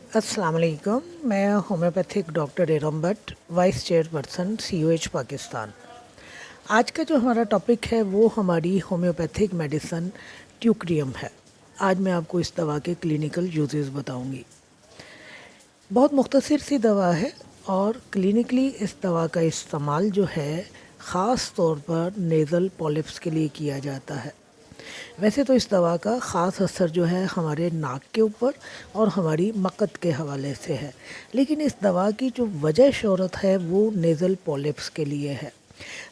अस्सलाम वालेकुम। मैं homeopathic doctor Eram Bhatt, vice chairperson COH Pakistan. आज का जो हमारा टॉपिक है वो हमारी होम्योपैथिक मेडिसन ट्यूक्रियम है। आज मैं आपको इस दवा के क्लिनिकल यूजेस बताऊंगी। बहुत मुख्तसर सी दवा है और क्लिनिकली इस दवा का इस्तेमाल जो है ख़ास तौर पर नेज़ल पॉलिप्स के लिए किया जाता है। वैसे तो इस दवा का ख़ास असर जो है हमारे नाक के ऊपर और हमारी मकत के हवाले से है, लेकिन इस दवा की जो वजह शोहरत है वो नेज़ल पॉलिप्स के लिए है।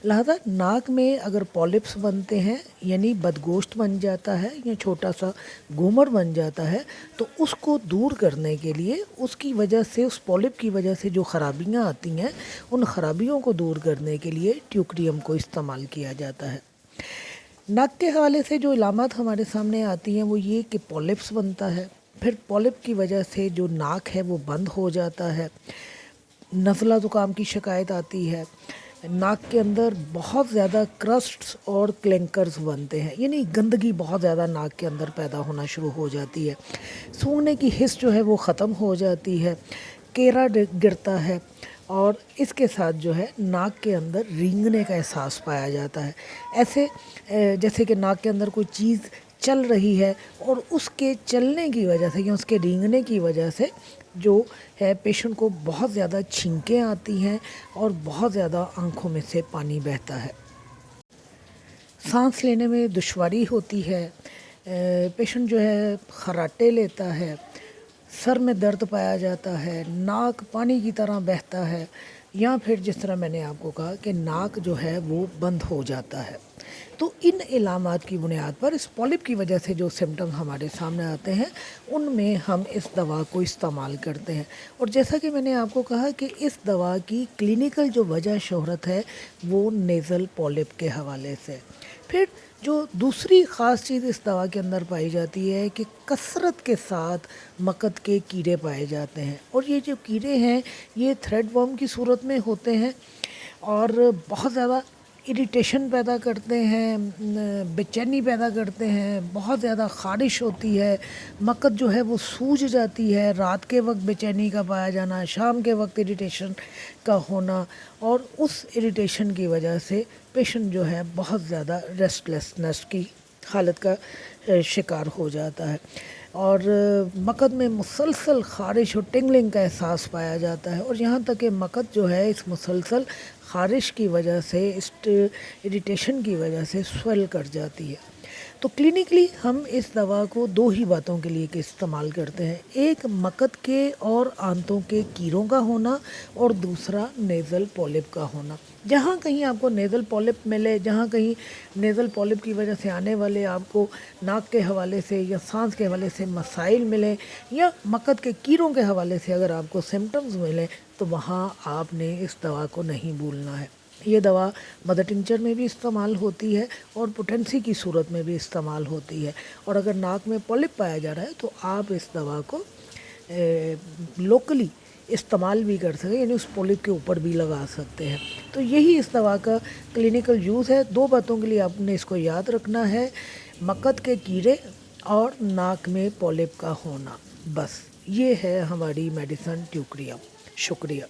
लिहाजा नाक में अगर पॉलिप्स बनते हैं यानी बदगोश्त बन जाता है या छोटा सा घूमर बन जाता है, तो उसको दूर करने के लिए उसकी वजह से, उस पॉलिप की वजह से जो ख़राबियाँ आती हैं, उन ख़राबियों को दूर करने के लिए ट्यूक्रियम को इस्तेमाल किया जाता है। नाक के हवाले से जो इलामात हमारे सामने आती हैं वो ये कि पॉलिप्स बनता है, फिर पॉलिप की वजह से जो नाक है वो बंद हो जाता है, नज़ला ज़ुकाम की शिकायत आती है, नाक के अंदर बहुत ज़्यादा क्रस्ट्स और क्लैंकर्स बनते हैं, यानी गंदगी बहुत ज़्यादा नाक के अंदर पैदा होना शुरू हो जाती है, सूंघने की हिस्स जो है वो ख़त्म हो जाती है, केरा गिरता है और इसके साथ जो है नाक के अंदर रेंगने का एहसास पाया जाता है। ऐसे जैसे कि नाक के अंदर कोई चीज़ चल रही है और उसके चलने की वजह से या उसके रेंगने की वजह से जो है पेशेंट को बहुत ज़्यादा छींकें आती हैं और बहुत ज़्यादा आँखों में से पानी बहता है, सांस लेने में दुश्वारी होती है, पेशेंट जो है खर्राटे लेता है, सर में दर्द पाया जाता है, नाक पानी की तरह बहता है, या फिर जिस तरह मैंने आपको कहा कि नाक जो है वो बंद हो जाता है। तो इन इलामात की बुनियाद पर इस पॉलिप की वजह से जो सिम्टम हमारे सामने आते हैं उनमें हम इस दवा को इस्तेमाल करते हैं। और जैसा कि मैंने आपको कहा कि इस दवा की क्लिनिकल जो वजह शोहरत है वो नेज़ल पॉलिप के हवाले से। फिर जो दूसरी ख़ास चीज़ इस दवा के अंदर पाई जाती है कि कसरत के साथ मकत के कीड़े पाए जाते हैं, और ये जो कीड़े हैं ये थ्रेड वर्म की सूरत में होते हैं और बहुत ज़्यादा इरिटेशन पैदा करते हैं, बेचैनी पैदा करते हैं, बहुत ज़्यादा ख़ारिश होती है, मकत जो है वो सूज जाती है, रात के वक्त बेचैनी का पाया जाना, शाम के वक्त इरिटेशन का होना, और उस इरिटेशन की वजह से पेशेंट जो है बहुत ज़्यादा रेस्टलेसनेस की हालत का शिकार हो जाता है और मकत में मुसलसल ख़ारिश और टिंगलिंग का एहसास पाया जाता है, और यहाँ तक कि मकत जो है इस मुसलसल ख़ारिश की वजह से, इस इरिटेशन की वजह से स्वेल कर जाती है। तो क्लिनिकली हम इस दवा को दो ही बातों के लिए इस्तेमाल करते हैं, एक मकत के और आंतों के कीड़ों का होना और दूसरा नेज़ल पॉलिप का होना। जहाँ कहीं आपको नेज़ल पॉलिप मिले, जहाँ कहीं नेज़ल पॉलिप की वजह से आने वाले आपको नाक के हवाले से या सांस के हवाले से मसाइल मिले या मकत के कीड़ों के हवाले से अगर आपको सिम्टम्स मिले, तो वहाँ आपने इस दवा को नहीं भूलना है। ये दवा मदर टिंचर में भी इस्तेमाल होती है और पोटेंसी की सूरत में भी इस्तेमाल होती है, और अगर नाक में पॉलिप पाया जा रहा है तो आप इस दवा को लोकली इस्तेमाल भी कर सकें, यानी उस पॉलिप के ऊपर भी लगा सकते हैं। तो यही इस दवा का क्लिनिकल यूज़ है। दो बातों के लिए आपने इसको याद रखना है, मकत के कीड़े और नाक में पॉलिप का होना, बस ये है हमारी मेडिसन ट्यूक्रियम। शुक्रिया।